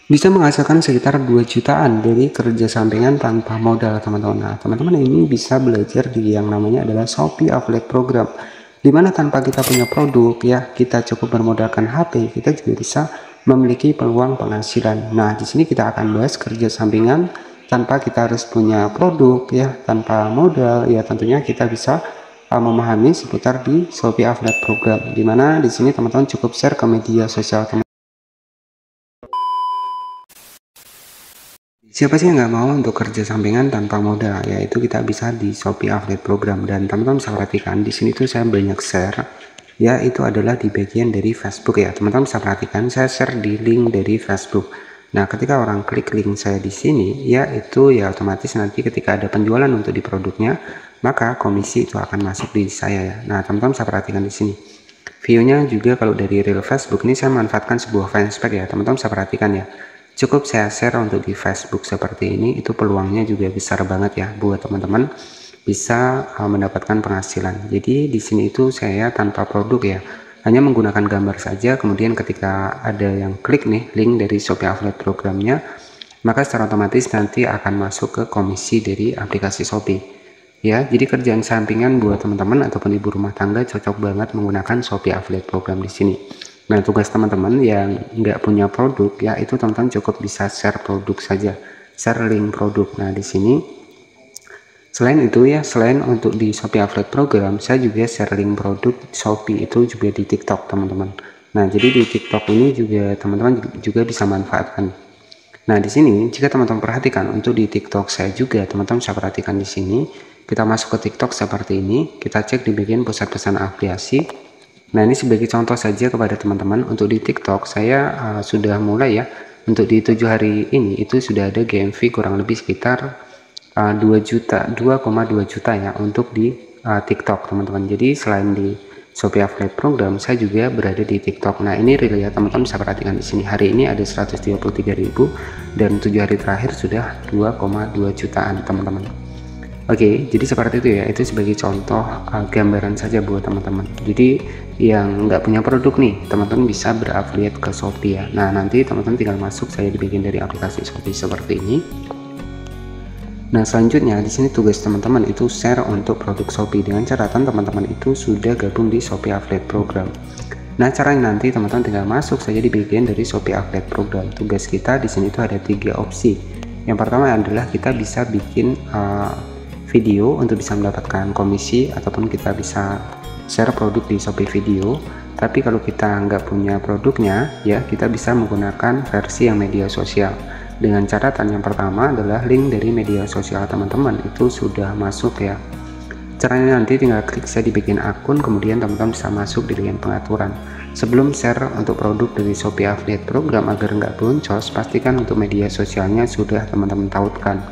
Bisa menghasilkan sekitar 2 jutaan dari kerja sampingan tanpa modal teman-teman. Nah, teman-teman ini bisa belajar di yang namanya adalah Shopee Affiliate Program. Di mana tanpa kita punya produk ya, kita cukup bermodalkan HP, kita juga bisa memiliki peluang penghasilan. Nah, di sini kita akan bahas kerja sampingan tanpa kita harus punya produk ya, tanpa modal ya, tentunya kita bisa memahami seputar di Shopee Affiliate Program. Di mana di sini teman-teman cukup share ke media sosial teman. Siapa sih yang nggak mau untuk kerja sampingan tanpa modal? Yaitu kita bisa di Shopee Affiliate Program. Dan teman-teman bisa perhatikan di sini tuh saya banyak share, ya itu adalah di bagian dari Facebook ya. Teman-teman bisa perhatikan saya share di link dari Facebook. Nah, ketika orang klik link saya di sini, ya itu ya otomatis nanti ketika ada penjualan untuk di produknya, maka komisi itu akan masuk di saya ya. Nah, teman-teman bisa perhatikan di sini. View-nya juga kalau dari real Facebook ini saya manfaatkan sebuah fanspage ya. Teman-teman bisa perhatikan ya. Cukup saya share untuk di Facebook seperti ini, itu peluangnya juga besar banget ya buat teman-teman bisa mendapatkan penghasilan. Jadi di sini itu saya tanpa produk ya, hanya menggunakan gambar saja. Kemudian ketika ada yang klik nih link dari Shopee Affiliate Programnya, maka secara otomatis nanti akan masuk ke komisi dari aplikasi Shopee. Ya, jadi kerjaan sampingan buat teman-teman ataupun ibu rumah tangga cocok banget menggunakan Shopee Affiliate Program di sini. Nah, tugas teman-teman yang nggak punya produk ya itu teman-teman cukup bisa share produk saja, share link produk. Nah, di sini selain itu ya, selain untuk di Shopee Affiliate Program, saya juga share link produk Shopee itu juga di TikTok teman-teman. Nah, jadi di TikTok ini juga teman-teman juga bisa manfaatkan. Nah, di sini jika teman-teman perhatikan untuk di TikTok saya juga, teman-teman bisa perhatikan di sini. Kita masuk ke TikTok seperti ini, kita cek di bagian pusat pesan afiliasi. Nah, ini sebagai contoh saja kepada teman-teman untuk di TikTok saya sudah mulai ya. Untuk di 7 hari ini itu sudah ada GMV kurang lebih sekitar 2 juta, 2,2 juta ya untuk di TikTok teman-teman. Jadi selain di Shopee Affiliate Program, saya juga berada di TikTok. Nah, ini real ya teman-teman bisa perhatikan di sini. Hari ini ada 133.000 dan 7 hari terakhir sudah 2,2 jutaan teman-teman. Oke, jadi seperti itu ya. Itu sebagai contoh gambaran saja buat teman-teman. Jadi yang nggak punya produk nih, teman-teman bisa berafiliat ke Shopee ya. Nah, nanti teman-teman tinggal masuk saya di bagian dari aplikasi Shopee seperti ini. Nah, selanjutnya di sini tugas teman-teman itu share untuk produk Shopee dengan catatan teman-teman itu sudah gabung di Shopee Affiliate Program. Nah, caranya nanti teman-teman tinggal masuk saja di bagian dari Shopee Affiliate Program. Tugas kita di sini itu ada 3 opsi. Yang pertama adalah kita bisa bikin video untuk bisa mendapatkan komisi ataupun kita bisa share produk di Shopee Video. Tapi kalau kita nggak punya produknya ya, kita bisa menggunakan versi yang media sosial. Dengan catatan yang pertama adalah link dari media sosial teman-teman itu sudah masuk ya. Caranya nanti tinggal klik saja di bagian akun, kemudian teman-teman bisa masuk di bagian pengaturan. Sebelum share untuk produk dari Shopee Affiliate Program agar nggak boncos, pastikan untuk media sosialnya sudah teman-teman tautkan.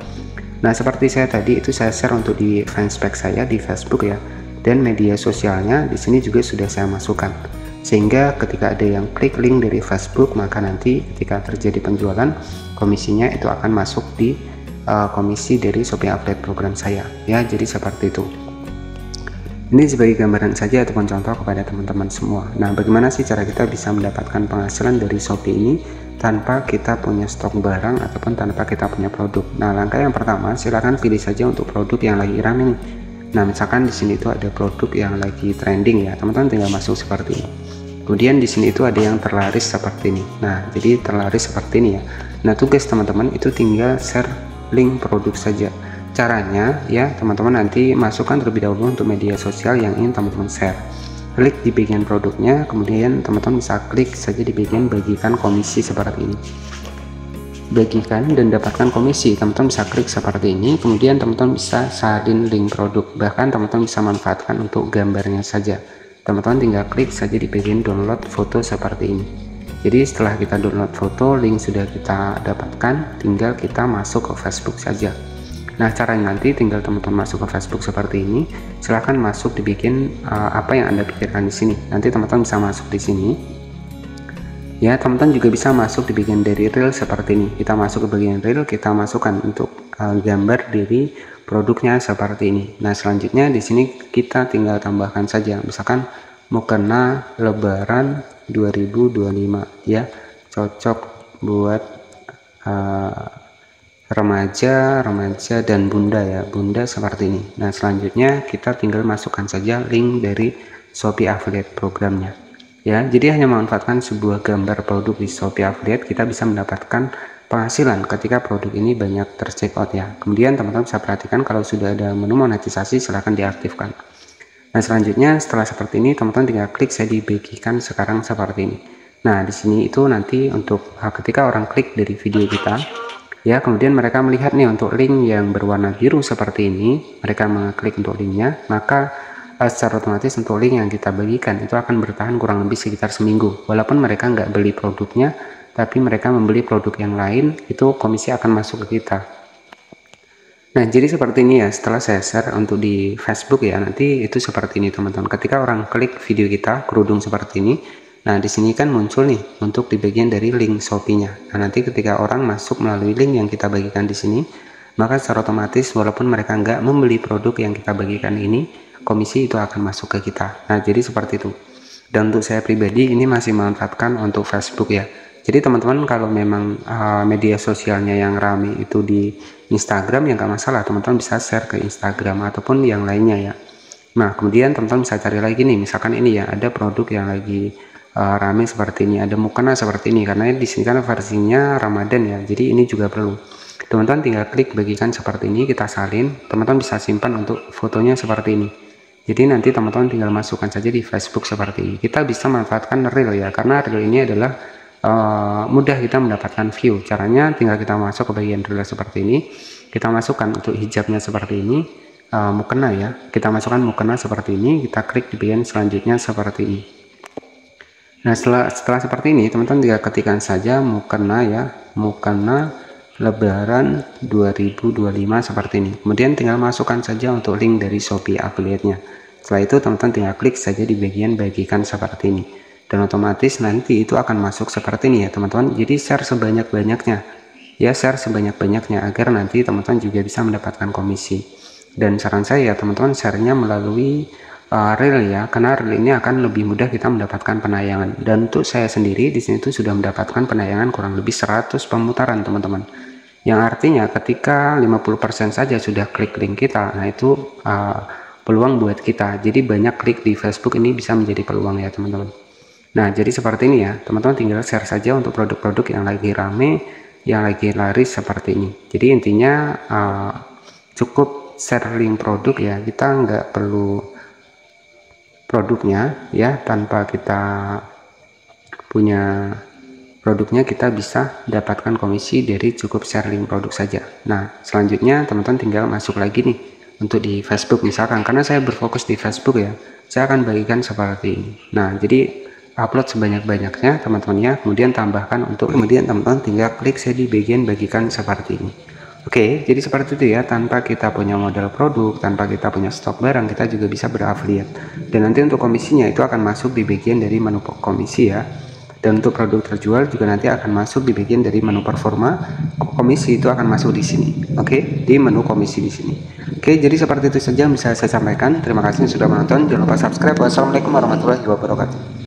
Nah, seperti saya tadi itu saya share untuk di fanspage saya di Facebook ya, dan media sosialnya di sini juga sudah saya masukkan. Sehingga ketika ada yang klik link dari Facebook, maka nanti ketika terjadi penjualan, komisinya itu akan masuk di komisi dari Shopee Affiliate Program saya. Ya, jadi seperti itu. Ini sebagai gambaran saja ataupun contoh kepada teman-teman semua. Nah, bagaimana sih cara kita bisa mendapatkan penghasilan dari Shopee ini tanpa kita punya stok barang ataupun tanpa kita punya produk? Nah, langkah yang pertama, silakan pilih saja untuk produk yang lagi rame nih. Nah, misalkan di sini itu ada produk yang lagi trending ya, teman-teman tinggal masuk seperti ini. Kemudian di sini itu ada yang terlaris seperti ini. Nah, jadi terlaris seperti ini ya. Nah, tugas teman-teman itu tinggal share link produk saja. Caranya ya, teman-teman nanti masukkan terlebih dahulu untuk media sosial yang ingin teman-teman share. Klik di bagian produknya, kemudian teman-teman bisa klik saja di bagian bagikan komisi seperti ini. Bagikan dan dapatkan komisi, teman-teman bisa klik seperti ini, kemudian teman-teman bisa salin link produk, bahkan teman-teman bisa manfaatkan untuk gambarnya saja. Teman-teman tinggal klik saja di bagian download foto seperti ini. Jadi setelah kita download foto, link sudah kita dapatkan, tinggal kita masuk ke Facebook saja. Nah, caranya nanti tinggal teman-teman masuk ke Facebook seperti ini. Silahkan masuk dibikin apa yang Anda pikirkan di sini. Nanti teman-teman bisa masuk di sini. Ya, teman-teman juga bisa masuk di bagian dari reel seperti ini. Kita masuk ke bagian reel, kita masukkan untuk gambar dari produknya seperti ini. Nah, selanjutnya di sini kita tinggal tambahkan saja. Misalkan mukena lebaran 2025 ya. Cocok buat remaja dan bunda ya, bunda seperti ini. Nah selanjutnya kita tinggal masukkan saja link dari Shopee Affiliate programnya ya. Jadi hanya memanfaatkan sebuah gambar produk di Shopee Affiliate, kita bisa mendapatkan penghasilan ketika produk ini banyak tercheck out ya. Kemudian teman-teman bisa perhatikan kalau sudah ada menu monetisasi, silahkan diaktifkan. Nah selanjutnya setelah seperti ini teman-teman tinggal klik saya dibagikan sekarang seperti ini. Nah di sini itu nanti untuk ketika orang klik dari video kita ya, kemudian mereka melihat nih untuk link yang berwarna biru seperti ini, mereka mengklik untuk linknya, maka secara otomatis untuk link yang kita bagikan itu akan bertahan kurang lebih sekitar seminggu. Walaupun mereka nggak beli produknya, tapi mereka membeli produk yang lain, itu komisi akan masuk ke kita. Nah jadi seperti ini ya, setelah saya share untuk di Facebook ya, nanti itu seperti ini teman-teman. Ketika orang klik video kita kerudung seperti ini, nah di sini kan muncul nih untuk di bagian dari link Shopee-nya. Nah nanti ketika orang masuk melalui link yang kita bagikan di sini, maka secara otomatis walaupun mereka nggak membeli produk yang kita bagikan ini, komisi itu akan masuk ke kita. Nah jadi seperti itu. Dan untuk saya pribadi ini masih memanfaatkan untuk Facebook ya. Jadi teman-teman kalau memang media sosialnya yang rame itu di Instagram ya nggak masalah, teman-teman bisa share ke Instagram ataupun yang lainnya ya. Nah kemudian teman-teman bisa cari lagi nih, misalkan ini ya ada produk yang lagi rame seperti ini, ada mukena seperti ini, karena di sini kan versinya Ramadan ya, jadi ini juga perlu. Teman-teman tinggal klik bagikan seperti ini, kita salin, teman-teman bisa simpan untuk fotonya seperti ini. Jadi nanti teman-teman tinggal masukkan saja di Facebook seperti ini. Kita bisa manfaatkan reel ya, karena reel ini adalah mudah kita mendapatkan view. Caranya tinggal kita masuk ke bagian reel seperti ini, kita masukkan untuk hijabnya seperti ini, mukena ya, kita masukkan mukena seperti ini, kita klik di bagian selanjutnya seperti ini. Nah setelah seperti ini teman-teman tinggal ketikkan saja mukena ya, mukena lebaran 2025 seperti ini. Kemudian tinggal masukkan saja untuk link dari Shopee affiliate-nya. Setelah itu teman-teman tinggal klik saja di bagian bagikan seperti ini, dan otomatis nanti itu akan masuk seperti ini ya teman-teman. Jadi share sebanyak-banyaknya ya, share sebanyak-banyaknya agar nanti teman-teman juga bisa mendapatkan komisi. Dan saran saya ya teman-teman, share-nya melalui reel ya, karena reel ini akan lebih mudah kita mendapatkan penayangan. Dan untuk saya sendiri di sini tuh sudah mendapatkan penayangan kurang lebih 100 pemutaran teman-teman, yang artinya ketika 50% saja sudah klik link kita, nah itu peluang buat kita. Jadi banyak klik di Facebook ini bisa menjadi peluang ya teman-teman. Nah jadi seperti ini ya teman-teman, tinggal share saja untuk produk-produk yang lagi rame, yang lagi laris seperti ini. Jadi intinya cukup share link produk ya, kita nggak perlu produknya ya, tanpa kita punya produknya kita bisa dapatkan komisi dari cukup share link produk saja. Nah selanjutnya teman-teman tinggal masuk lagi nih untuk di Facebook misalkan, karena saya berfokus di Facebook ya, saya akan bagikan seperti ini. Nah jadi upload sebanyak-banyaknya teman-teman ya, kemudian tambahkan untuk, kemudian teman-teman tinggal klik saya di bagian bagikan seperti ini. Oke, jadi seperti itu ya, tanpa kita punya modal produk, tanpa kita punya stok barang, kita juga bisa berafiliat. Dan nanti untuk komisinya itu akan masuk di bagian dari menu komisi ya. Dan untuk produk terjual juga nanti akan masuk di bagian dari menu performa, komisi itu akan masuk di sini. Oke, di menu komisi di sini. Oke, jadi seperti itu saja yang bisa saya sampaikan. Terima kasih sudah menonton. Jangan lupa subscribe. Wassalamualaikum warahmatullahi wabarakatuh.